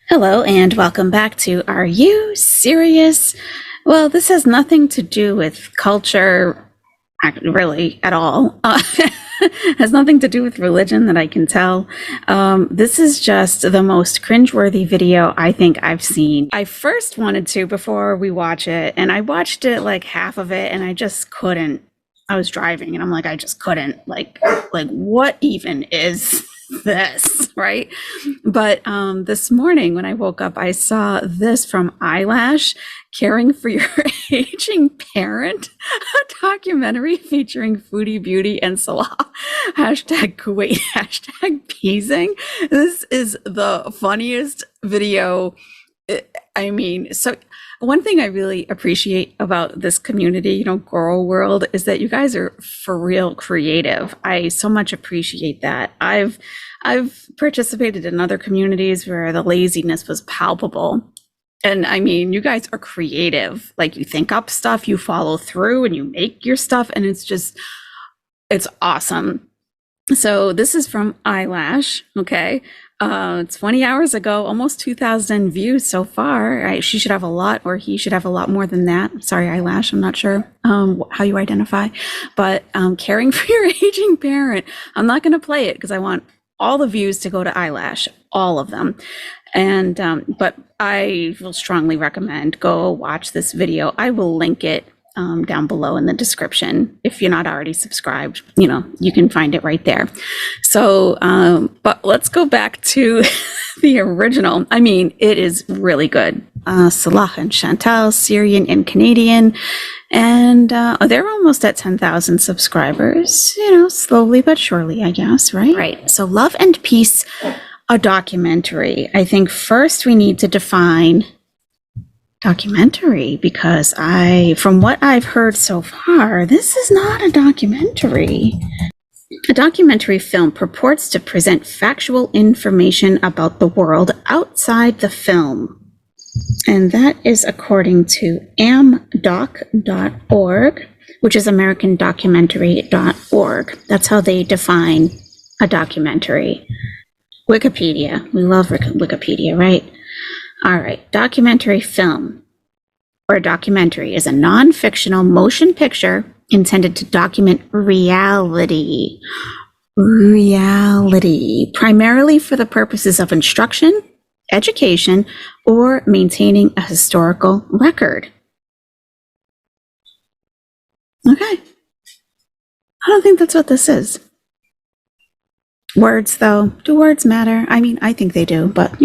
Hello and welcome back to Are You Serious? Well, this has nothing to do with culture, really, at all. Has nothing to do with religion that I can tell. This is just the most cringeworthy video I think I've seen. I first wanted to before we watch it, and I watched it like half of it, and I just couldn't. I was driving, and I'm like, I just couldn't. Like what even is this, right? But this morning when I woke up, I saw this from Eyelash, Caring for Your Aging Parent, a documentary featuring Foodie Beauty and Salah, hashtag Kuwait, hashtag peasing. This is the funniest video. I mean, so one thing I really appreciate about this community, Girl World, is that you guys are for real creative. I so much appreciate that. I've participated in other communities where the laziness was palpable. And I mean, you guys are creative. Like, you think up stuff, you follow through, and you make your stuff, and it's awesome. So this is from Eyelash, okay? 20 hours ago, almost 2,000 views so far. She should have a lot, or he should have a lot more than that. Sorry, Eyelash, I'm not sure how you identify. But Caring for Your Aging Parent. I'm not going to play it because I want all the views to go to Eyelash, all of them. And but I will strongly recommend go watch this video. I will link it down below in the description. If you're not already subscribed, you can find it right there. So, but let's go back to the original. I mean, it is really good. Salah and Chantal, Syrian and Canadian, and they're almost at 10,000 subscribers, slowly but surely, I guess, right? Right. So Love and Peace, a documentary. I think first we need to define documentary, because from what I've heard so far, this is not a documentary. A documentary film purports to present factual information about the world outside the film. And that is according to amdoc.org, which is americandocumentary.org. That's how they define a documentary. Wikipedia. We love Wikipedia, right? All right. Documentary film, or a documentary, is a non-fictional motion picture intended to document reality, primarily for the purposes of instruction, education, or maintaining a historical record. Okay. I don't think that's what this is. Words, though. Do words matter? I mean, I think they do, but,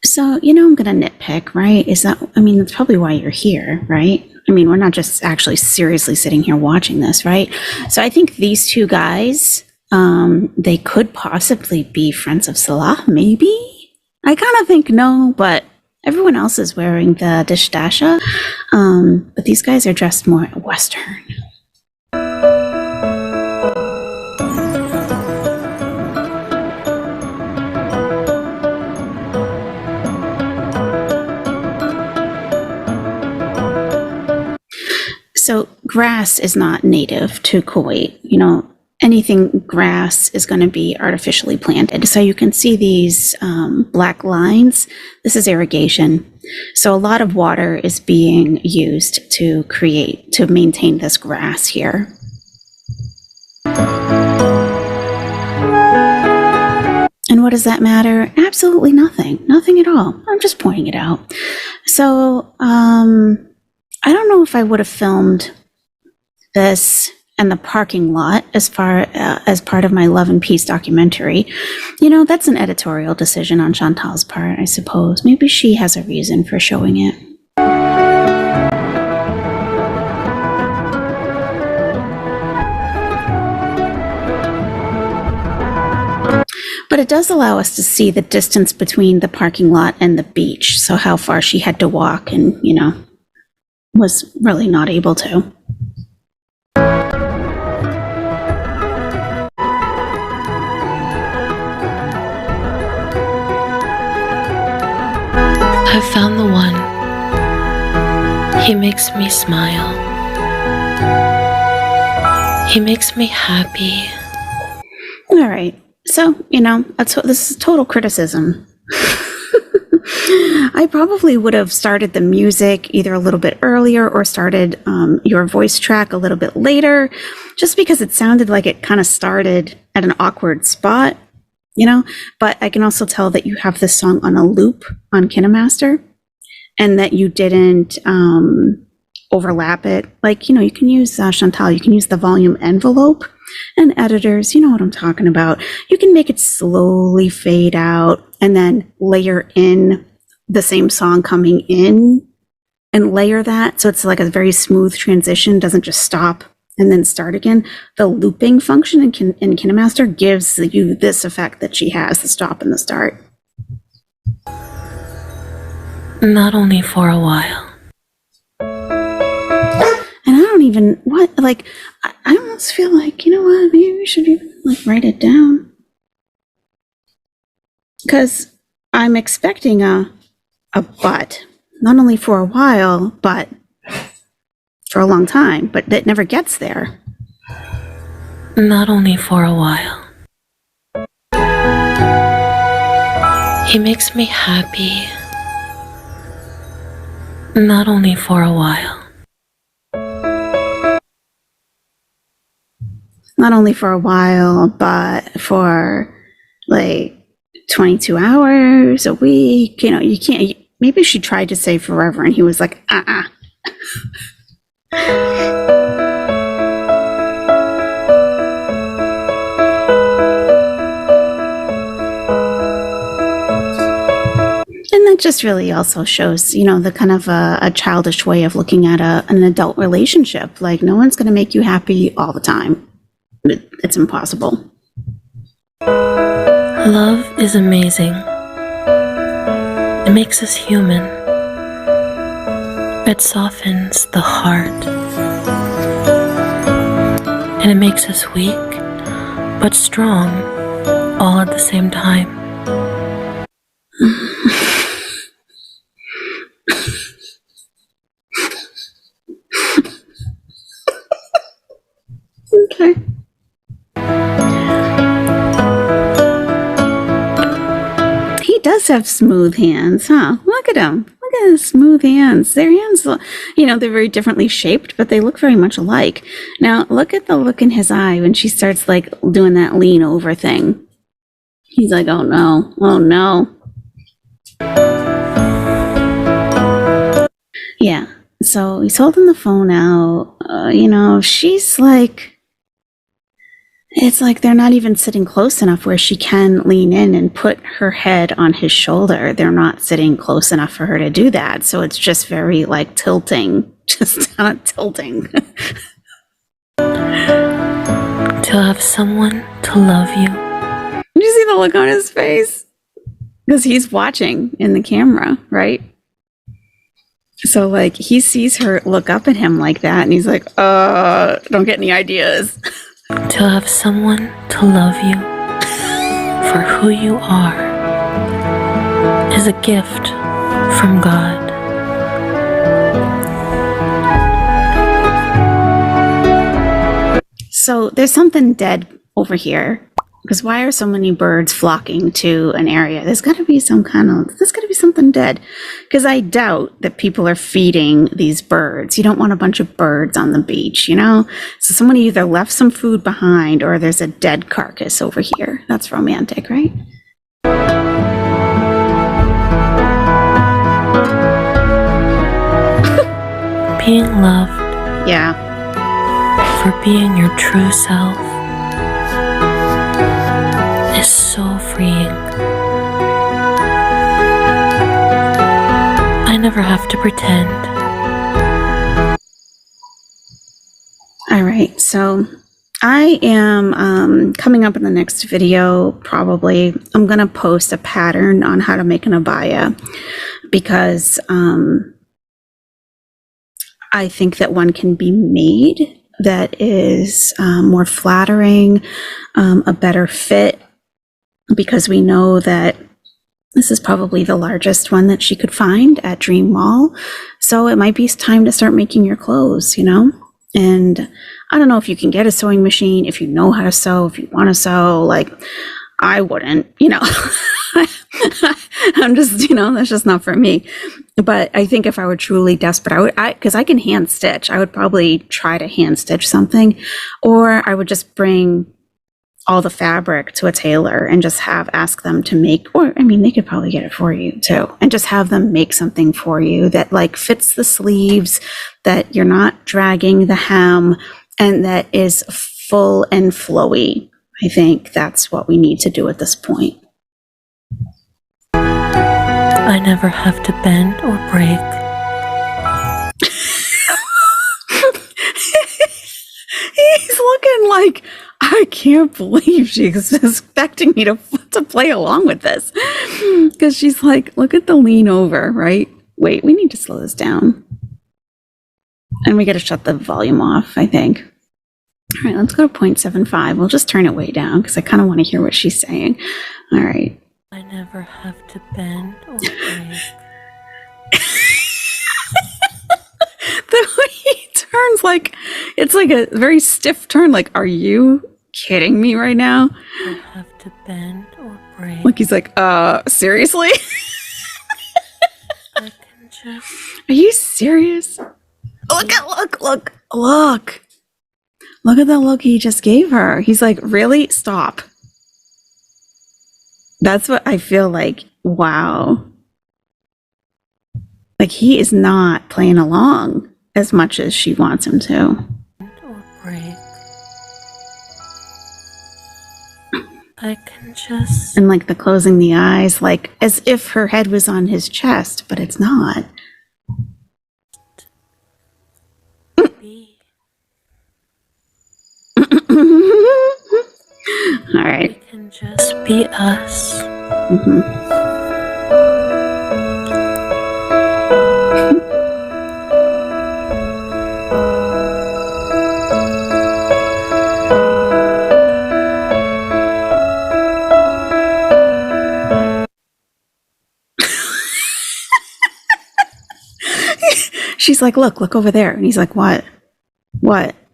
So, I'm going to nitpick, right? That's probably why you're here, right? I mean, we're not just actually seriously sitting here watching this, right? So I think these two guys, they could possibly be friends of Salah, maybe? I kind of think no, but everyone else is wearing the dishdasha. But these guys are dressed more Western. So grass is not native to Kuwait. Anything grass is going to be artificially planted. So you can see these black lines. This is irrigation. So a lot of water is being used to maintain this grass here. And what does that matter? Absolutely nothing. Nothing at all. I'm just pointing it out. So, I don't know if I would have filmed this and the parking lot as part of my Love and Peace documentary. That's an editorial decision on Chantal's part, I suppose. Maybe she has a reason for showing it. But it does allow us to see the distance between the parking lot and the beach. So how far she had to walk and, was really not able to. I've found the one. He makes me smile. He makes me happy. All right. So, this is total criticism. I probably would have started the music either a little bit earlier or started your voice track a little bit later, just because it sounded like it kind of started at an awkward spot, But I can also tell that you have this song on a loop on KineMaster and that you didn't overlap it. Like, you can use Chantal, you can use the volume envelope. And editors, you know what I'm talking about. You can make it slowly fade out and then layer in the same song coming in and layer that. So it's like a very smooth transition, doesn't just stop and then start again. The looping function in KineMaster gives you this effect that she has, the stop and the start. Not only for a while. And I don't even, I almost feel like, you know what, maybe we should even write it down. Because I'm expecting a but, not only for a while, but for a long time, but that never gets there. Not only for a while. He makes me happy. Not only for a while. Not only for a while, but for 22 hours a week. You can't, maybe she tried to say forever and he was like, And that just really also shows, the kind of a childish way of looking at an adult relationship. Like, no one's going to make you happy all the time. It's impossible. Love is amazing. It makes us human. It softens the heart. And it makes us weak, but strong, all at the same time. Okay. He does have smooth hands, huh? Look at him. Look at his smooth hands. Their hands, they're very differently shaped, but they look very much alike. Now, look at the look in his eye when she starts doing that lean over thing. He's like, oh no, oh no. Yeah. So he's holding the phone out. She's it's like they're not even sitting close enough where she can lean in and put her head on his shoulder. They're not sitting close enough for her to do that. So it's just very tilting, just not tilting. To have someone to love you. Did you see the look on his face? Because he's watching in the camera, right? So he sees her look up at him like that and he's like, don't get any ideas. To have someone to love you for who you are is a gift from God. So there's something dead over here. Because why are so many birds flocking to an area? There's got to be something dead. Because I doubt that people are feeding these birds. You don't want a bunch of birds on the beach, So someone either left some food behind or there's a dead carcass over here. That's romantic, right? Being loved. Yeah. For being your true self. Is so freeing. I never have to pretend. All right, so I am coming up in the next video, probably. I'm going to post a pattern on how to make an abaya because I think that one can be made that is more flattering, a better fit, because we know that this is probably the largest one that she could find at Dream Mall. So it might be time to start making your clothes, you know? And I don't know if you can get a sewing machine, if you know how to sew, if you want to sew. Like, I wouldn't, you know. I'm just, you know, that's just not for me. But I think if I were truly desperate, because I can hand stitch, I would probably try to hand stitch something, or I would just bring all the fabric to a tailor and just ask them to make, or I mean, they could probably get it for you too, and just have them make something for you that like fits the sleeves, that you're not dragging the hem, and that is full and flowy. I think that's what we need to do at this point. I never have to bend or break. He's looking like, I can't believe she's expecting me to play along with this. Because she's like, look at the lean over, right? Wait, we need to slow this down. And we got to shut the volume off, I think. All right, let's go to 0.75. We'll just turn it way down because I kind of want to hear what she's saying. All right. I never have to bend or break. The way he turns, like, it's like a very stiff turn. Like, are you kidding me right now? I have to bend or break. Like, he's like, seriously? I can just... Are you serious? Look. Look at the look he just gave her. He's like, really? Stop. That's what I feel like. Wow. Like, he is not playing along as much as she wants him to. Or break. I can just... And like the closing the eyes, like as if her head was on his chest, but it's not. be. All right. We can just be us. She's like, look over there. And he's like, what?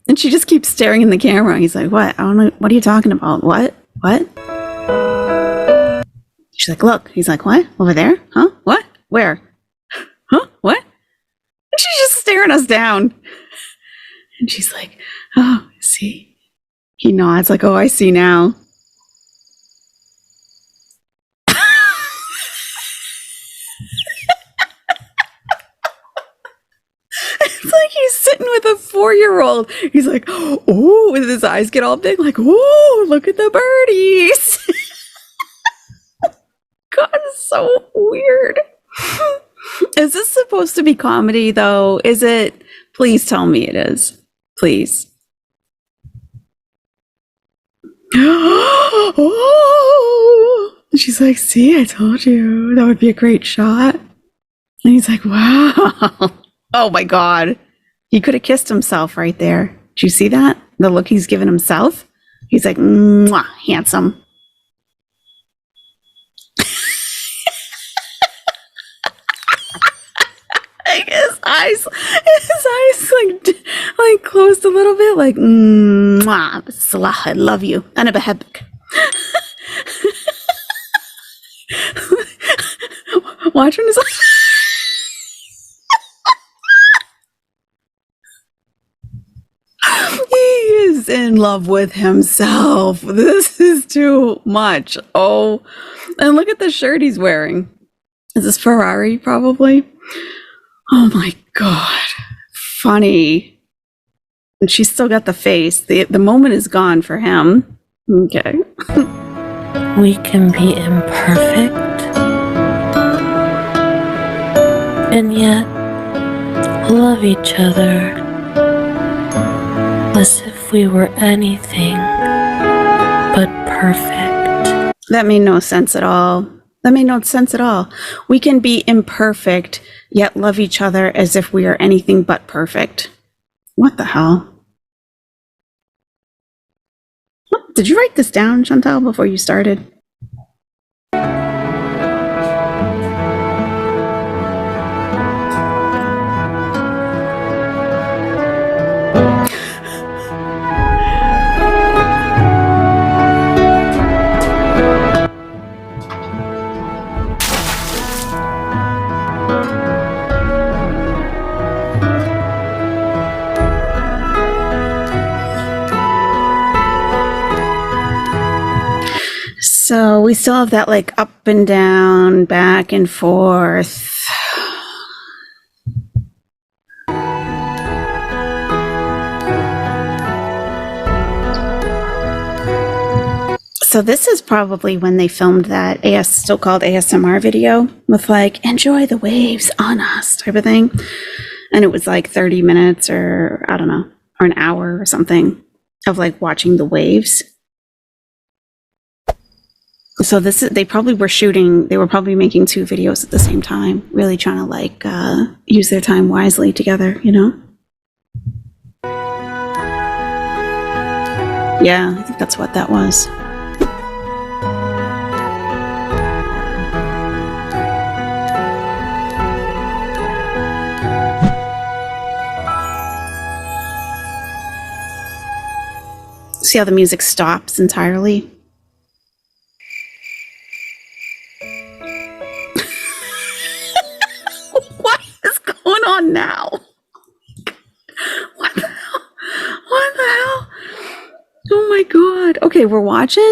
And she just keeps staring in the camera. He's like, what? I don't know. What are you talking about? What? She's like, look. He's like, what? Over there? Huh? What? Where? Huh? What? And she's just staring us down. And she's like, oh, see? He nods like, oh, I see now. It's like he's sitting with a 4-year-old. He's like, oh, with his eyes get all big, like, oh, look at the birdies. God, it's so weird. Is this supposed to be comedy, though? Is it? Please tell me it is. Please. Oh, she's like, see, I told you that would be a great shot. And he's like, wow. Oh my God. He could have kissed himself right there. Did you see that? The look he's given himself? He's like, mwah, handsome. Like his eyes like closed a little bit, like, mwah, salah, I love you. Ana بحبك. Watch when his he is in love with himself. This is too much. Oh, and look at the shirt he's wearing. Is this Ferrari, probably? Oh my God. Funny. And she's still got the face. The moment is gone for him. Okay. We can be imperfect and yet love each other as if we were anything but perfect. That made no sense at all. That made no sense at all. We can be imperfect, yet love each other as if we are anything but perfect. What the hell? Did you write this down, Chantal, before you started? So we still have that like up and down, back and forth. So this is probably when they filmed that still called ASMR video with like, enjoy the waves on us type of thing. And it was like 30 minutes or I don't know, or an hour or something of like watching the waves. So they probably were they were probably making two videos at the same time, really trying to like use their time wisely together, you know? Yeah, I think that's what that was. See how the music stops entirely? What is going on now? What the hell? What the hell? Oh my god. Okay, we're watching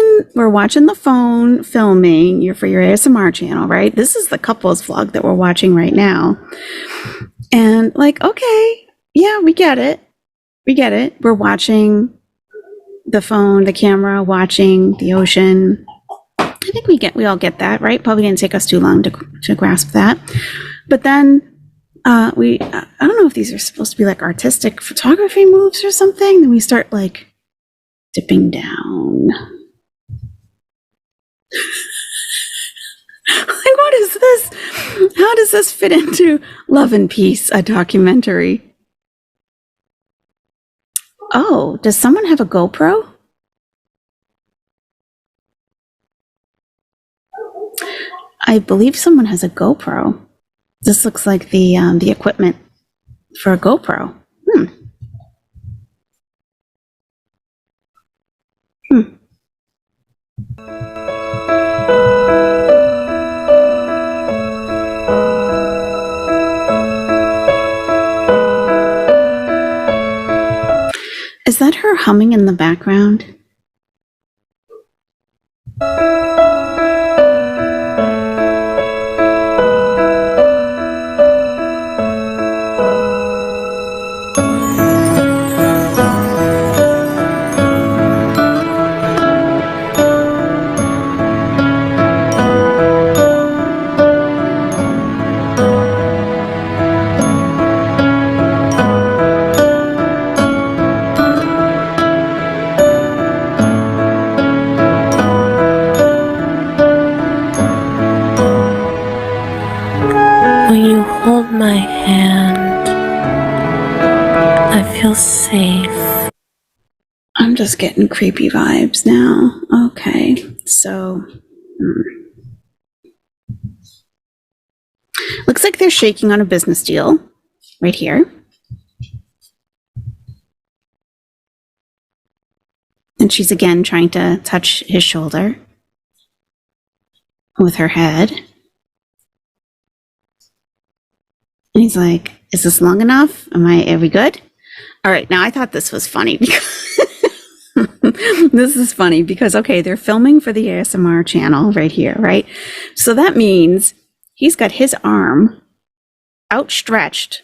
the phone filming for your ASMR channel, right? This is the couples vlog that we're watching right now. And like, okay, yeah, we get it. We get it. We're watching the phone, the camera, watching the ocean. I think we all get that, right? Probably didn't take us too long to grasp that. But then I don't know if these are supposed to be like artistic photography moves or something. Then we start like dipping down. Like, what is this? How does this fit into Love and Peace, a documentary? Oh, does someone have a GoPro? I believe someone has a GoPro. This looks like the equipment for a GoPro. Is that her humming in the background? My hand. I feel safe. I'm just getting creepy vibes now. Okay, so looks like they're shaking on a business deal right here. And she's again trying to touch his shoulder with her head. And he's like, is this long enough? Are we good? All right, now I thought this was funny because this is funny because, okay, they're filming for the ASMR channel right here, right? So that means he's got his arm outstretched,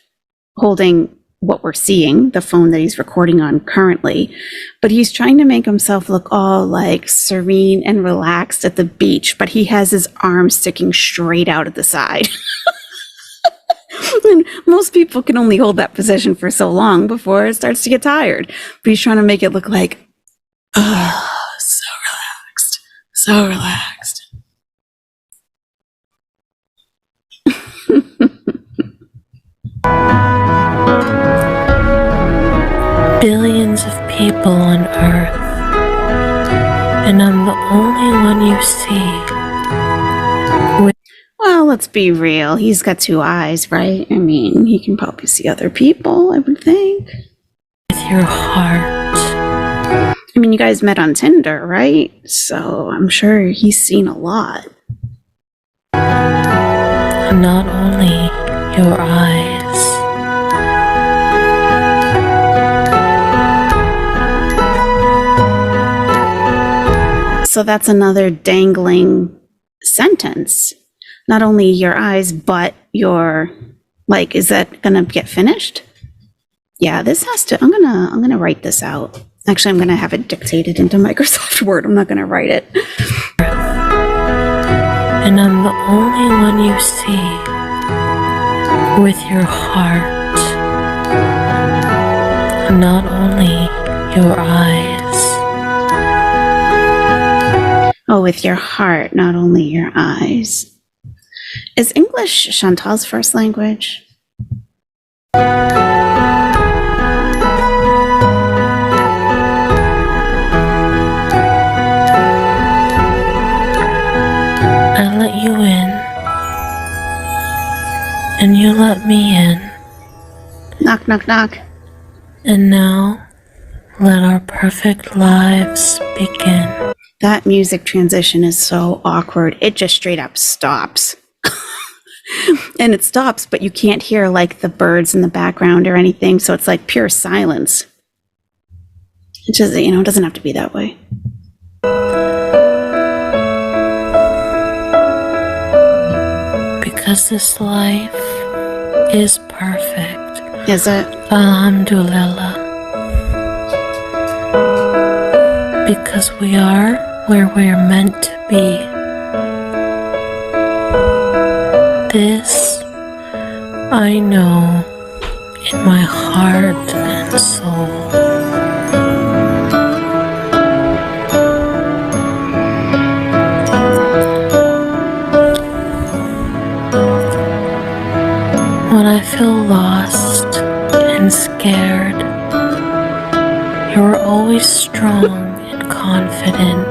holding what we're seeing, the phone that he's recording on currently, but he's trying to make himself look all like serene and relaxed at the beach, but he has his arm sticking straight out at the side. And most people can only hold that position for so long before it starts to get tired. But he's trying to make it look like, oh, so relaxed, so relaxed. Billions of people on Earth, and I'm the only one you see. Well, let's be real. He's got two eyes, right? I mean, he can probably see other people, I would think. With your heart. I mean, you guys met on Tinder, right? So I'm sure he's seen a lot. Not only your eyes. So that's another dangling sentence. Not only your eyes, but your, like, is that gonna get finished? Yeah, this has to, I'm gonna write this out. Actually, I'm gonna have it dictated into Microsoft Word. I'm not gonna write it. And I'm the only one you see with your heart. Not only your eyes. Oh, with your heart, not only your eyes. Is English Chantal's first language? I let you in, and you let me in. Knock, knock, knock. And now, let our perfect lives begin. That music transition is so awkward. It just straight up stops. And it stops, but you can't hear like the birds in the background or anything. So it's like pure silence. It just, it doesn't have to be that way. Because this life is perfect. Is it? Alhamdulillah. Because we are where we're meant to be. This I know in my heart and soul. When I feel lost and scared, you're always strong and confident.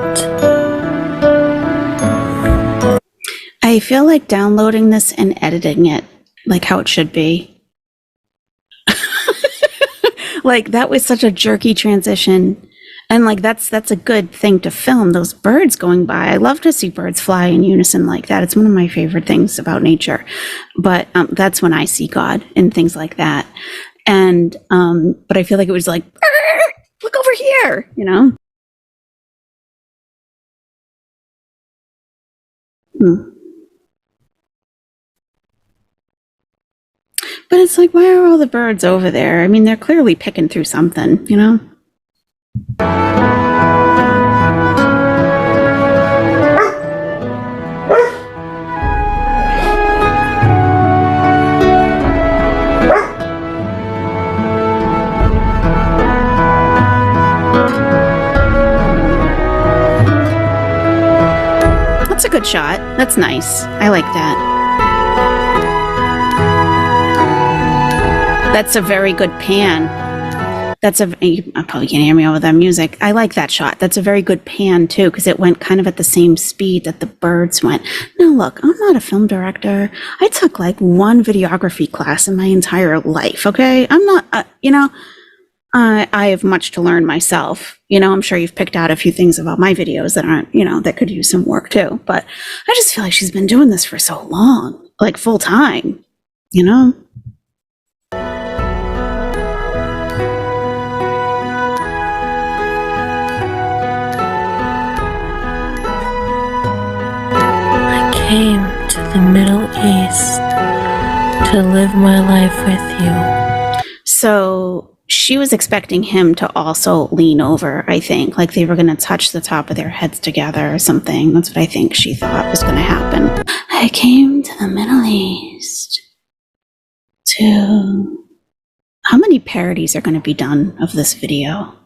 I feel like downloading this and editing it like how it should be. Like that was such a jerky transition. And like that's a good thing to film, those birds going by. I love to see birds fly in unison like that. It's one of my favorite things about nature. But that's when I see God and things like that. And but I feel like it was like, look over here, But it's like, why are all the birds over there? I mean, they're clearly picking through something, That's a good shot. That's nice. I like that. That's a very good pan. You probably can't hear me over that music. I like that shot. That's a very good pan too, because it went kind of at the same speed that the birds went. Now look, I'm not a film director. I took like one videography class in my entire life, okay? I'm not, I have much to learn myself. I'm sure you've picked out a few things about my videos that aren't, that could use some work too. But I just feel like she's been doing this for so long, like full time, Came to the Middle East to live my life with you. So she was expecting him to also lean over, I think, like they were going to touch the top of their heads together or something. That's what I think she thought was going to happen. I came to the Middle East to... How many parodies are going to be done of this video?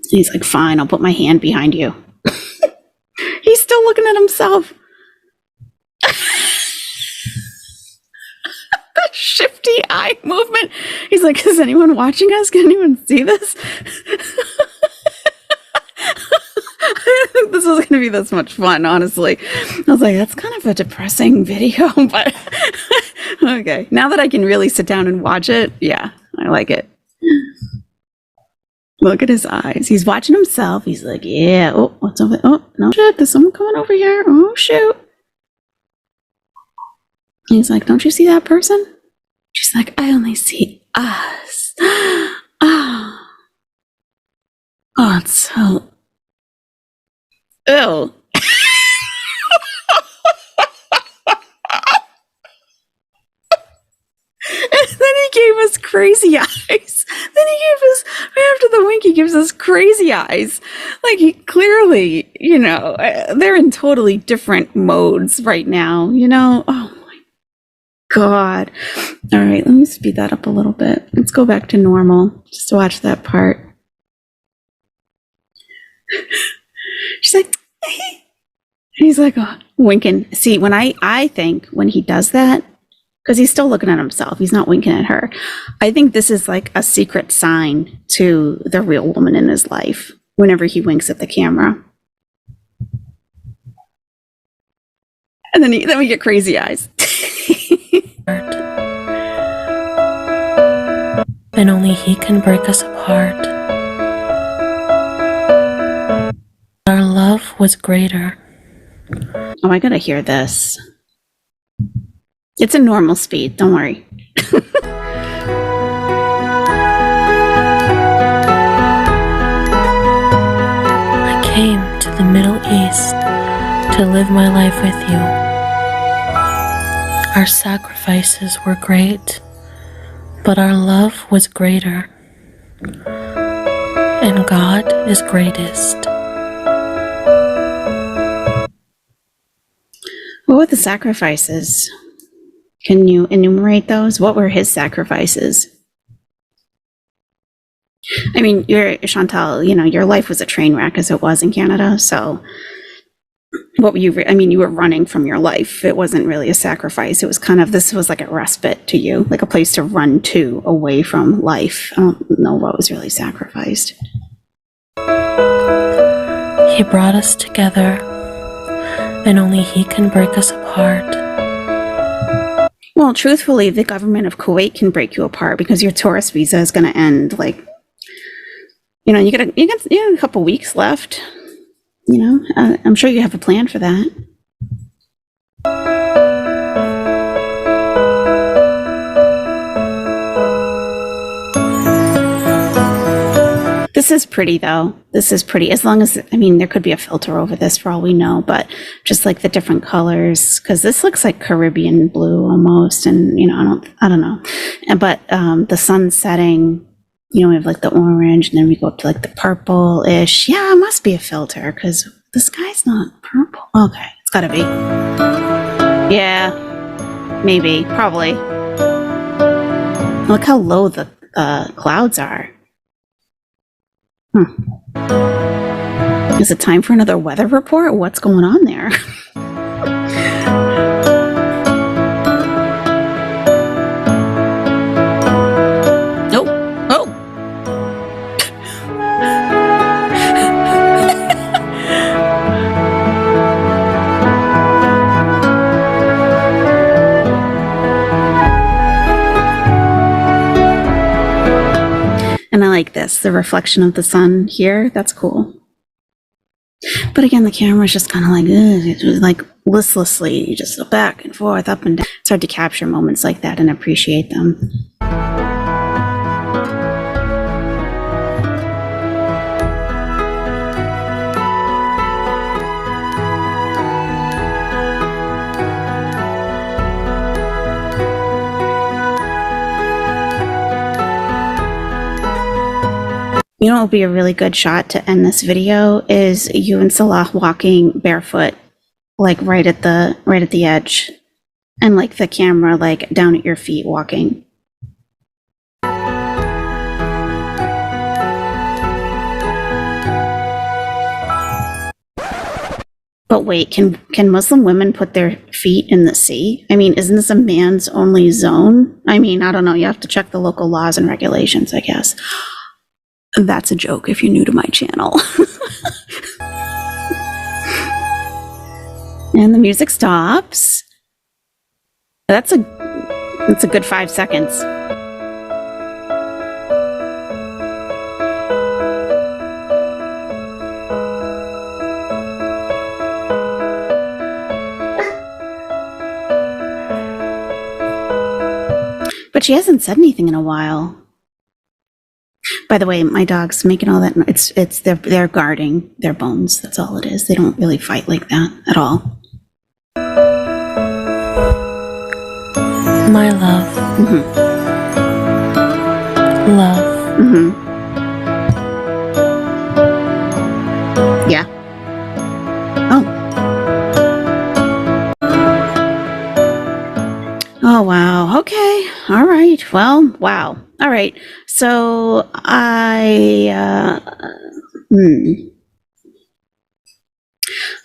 He's like, fine, I'll put my hand behind you. He's still looking at himself. That shifty eye movement. He's like, is anyone watching us? Can anyone see this? I didn't think this was going to be this much fun, honestly. I was like, that's kind of a depressing video, but okay. Now that I can really sit down and watch it, yeah, I like it. Look at his eyes. He's watching himself. He's like, yeah, oh, what's over there? Oh, no shit, there's someone coming over here. Oh, shoot. He's like, don't you see that person? She's like, I only see us. Oh, it's so... Ew. And then he gave us crazy eyes. Then he gave us, right after the wink, he gives us crazy eyes. Like, he clearly, you know, they're in totally different modes right now, you know? Oh my God. All right, let me speed that up a little bit. Let's go back to normal. Just watch that part. She's like, he's like, oh, winking. See, when I think when he does that, because he's still looking at himself, he's not winking at her. I think this is like a secret sign to the real woman in his life whenever he winks at the camera. And then we get crazy eyes. And only he can break us apart. Our love was greater. Oh, I gotta hear this. It's a normal speed, don't worry. I came to the Middle East to live my life with you. Our sacrifices were great, but our love was greater. And God is greatest. What were the sacrifices? Can you enumerate those? What were his sacrifices? I mean, Chantal, you know, your life was a train wreck as it was in Canada. So what were you, I mean, you were running from your life. It wasn't really a sacrifice. It was kind of, this was like a respite to you, like a place to run to away from life. I don't know what was really sacrificed. He brought us together, and only he can break us apart. Well, truthfully, the government of Kuwait can break you apart because your tourist visa is going to end. Like, you know, you got a couple weeks left. You know, I'm sure you have a plan for that. This is pretty, though. This is pretty. As long as, I mean, there could be a filter over this for all we know, but just like the different colors, because this looks like Caribbean blue almost, and you know, I don't know. But the sun setting, you know, we have like the orange, and then we go up to like the purple-ish. Yeah, it must be a filter because the sky's not purple. Okay, it's gotta be. Yeah, maybe, probably. Look how low the clouds are. Is it time for another weather report? What's going on there? Nope. Oh. And I like this, the reflection of the sun here. That's cool. But again, the camera's just kind of like, it was like listlessly, you just go back and forth, up and down. It's hard to capture moments like that and appreciate them. You know what would be a really good shot to end this video is you and Salah walking barefoot, like right at the edge. And like the camera, like down at your feet walking. But wait, can Muslim women put their feet in the sea? I mean, isn't this a man's only zone? I mean, I don't know. You have to check the local laws and regulations, I guess. That's a joke if you're new to my channel. And the music stops. That's a good 5 seconds. But she hasn't said anything in a while. By the way, my dog's making all that. It's they're guarding their bones. That's all it is. They don't really fight like that at all. My love. Mm-hmm. Love. Mm-hmm. Yeah. Oh. Oh, wow. Okay. All right. Well, wow. All right. So I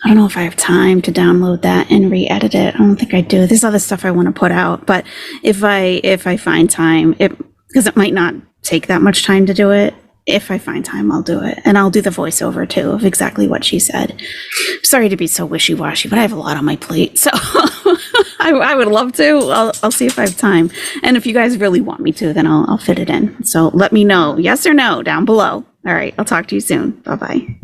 don't know if I have time to download that and re-edit it. I don't think I do. There's other stuff I want to put out, but if I find time, because it might not take that much time to do it. If I find time, I'll do it. And I'll do the voiceover too of exactly what she said. Sorry to be so wishy-washy, but I have a lot on my plate. So I would love to. I'll see if I have time. And if you guys really want me to, then I'll fit it in. So let me know, yes or no, down below. All right, I'll talk to you soon. Bye-bye.